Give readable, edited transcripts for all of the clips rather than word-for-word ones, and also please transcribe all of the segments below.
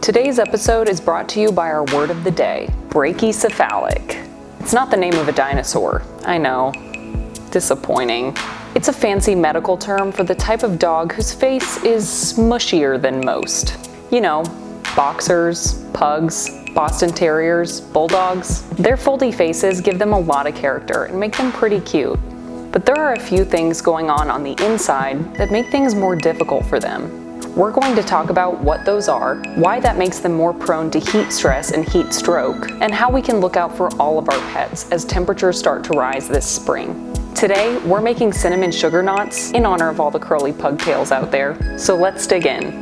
Today's episode is brought to you by our word of the day, brachycephalic. It's not the name of a dinosaur. I know. Disappointing. It's a fancy medical term for the type of dog whose face is smushier than most. You know, boxers, pugs, Boston terriers, bulldogs. Their foldy faces give them a lot of character and make them pretty cute. But there are a few things going on the inside that make things more difficult for them. We're going to talk about what those are, why that makes them more prone to heat stress and heat stroke, and how we can look out for all of our pets as temperatures start to rise this spring. Today, we're making cinnamon sugar knots in honor of all the curly pugtails out there, so let's dig in.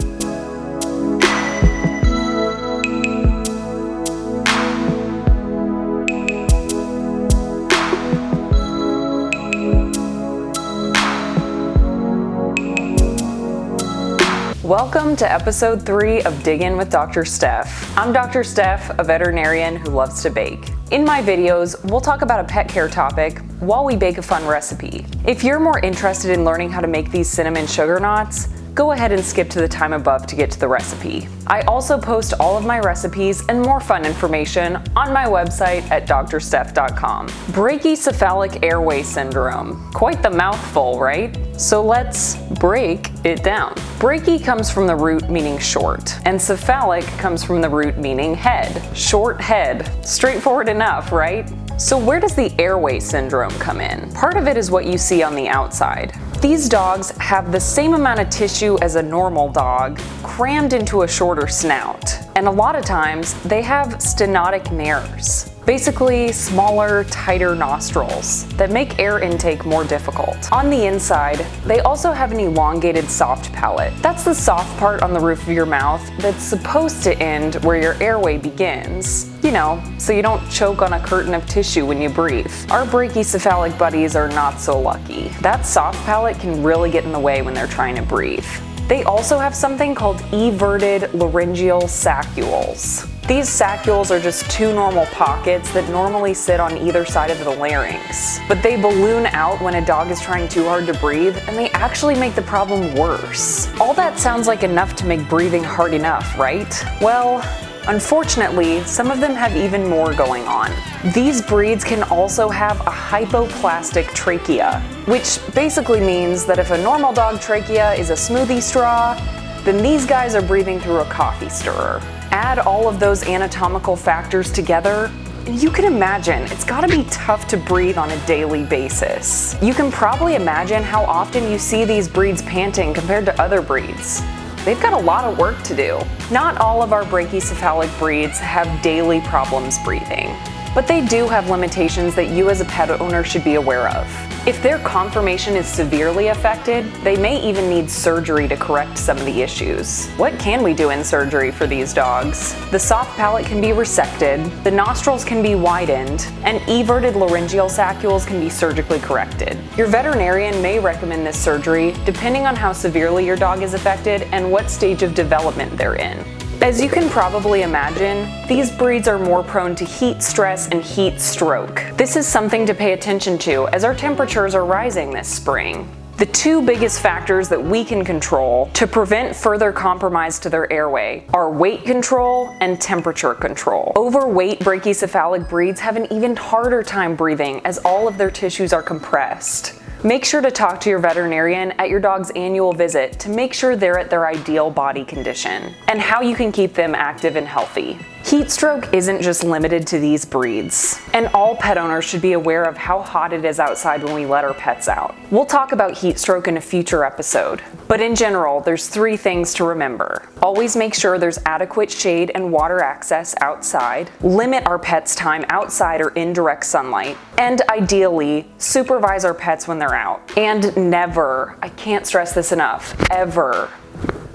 Welcome to episode 3 of Dig In with Dr. Steph. I'm Dr. Steph, a veterinarian who loves to bake. In my videos, we'll talk about a pet care topic while we bake a fun recipe. If you're more interested in learning how to make these cinnamon sugar knots, go ahead and skip to the time above to get to the recipe. I also post all of my recipes and more fun information on my website at drsteph.com. Brachycephalic Airway syndrome. Quite the mouthful, right? So let's break it down. Brachy comes from the root meaning short, and cephalic comes from the root meaning head. Short head. Straightforward enough, right? So where does the airway syndrome come in? Part of it is what you see on the outside. These dogs have the same amount of tissue as a normal dog, crammed into a shorter snout. And a lot of times, they have stenotic nares. Basically, smaller, tighter nostrils that make air intake more difficult. On the inside, they also have an elongated soft palate. That's the soft part on the roof of your mouth that's supposed to end where your airway begins. You know, so you don't choke on a curtain of tissue when you breathe. Our brachycephalic buddies are not so lucky. That soft palate can really get in the way when they're trying to breathe. They also have something called everted laryngeal saccules. These saccules are just two normal pockets that normally sit on either side of the larynx. But they balloon out when a dog is trying too hard to breathe, and they actually make the problem worse. All that sounds like enough to make breathing hard enough, right? Well, unfortunately, some of them have even more going on. These breeds can also have a hypoplastic trachea, which basically means that if a normal dog trachea is a smoothie straw, then these guys are breathing through a coffee stirrer. Add all of those anatomical factors together, and you can imagine it's gotta be tough to breathe on a daily basis. You can probably imagine how often you see these breeds panting compared to other breeds. They've got a lot of work to do. Not all of our brachycephalic breeds have daily problems breathing, but they do have limitations that you as a pet owner should be aware of. If their conformation is severely affected, they may even need surgery to correct some of the issues. What can we do in surgery for these dogs? The soft palate can be resected, the nostrils can be widened, and everted laryngeal saccules can be surgically corrected. Your veterinarian may recommend this surgery depending on how severely your dog is affected and what stage of development they're in. As you can probably imagine, these breeds are more prone to heat stress and heat stroke. This is something to pay attention to as our temperatures are rising this spring. The two biggest factors that we can control to prevent further compromise to their airway are weight control and temperature control. Overweight brachycephalic breeds have an even harder time breathing as all of their tissues are compressed. Make sure to talk to your veterinarian at your dog's annual visit to make sure they're at their ideal body condition and how you can keep them active and healthy. Heat stroke isn't just limited to these breeds, and all pet owners should be aware of how hot it is outside when we let our pets out. We'll talk about heat stroke in a future episode, but in general, there's 3 things to remember. Always make sure there's adequate shade and water access outside, limit our pets' time outside or in direct sunlight, and ideally, supervise our pets when they're out. And never, I can't stress this enough, ever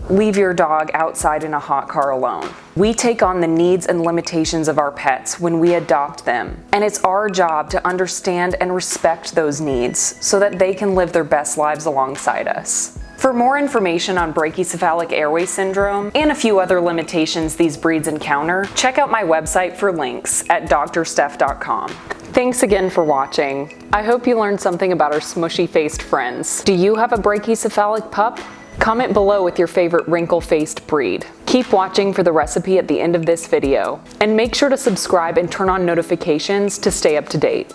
leave your dog outside in a hot car alone. We take on the needs and limitations of our pets when we adopt them, and it's our job to understand and respect those needs so that they can live their best lives alongside us. For more information on brachycephalic airway syndrome and a few other limitations these breeds encounter, check out my website for links at drsteph.com. Thanks again for watching. I hope you learned something about our smushy-faced friends. Do you have a brachycephalic pup? Comment below with your favorite wrinkle-faced breed. Keep watching for the recipe at the end of this video. And make sure to subscribe and turn on notifications to stay up to date.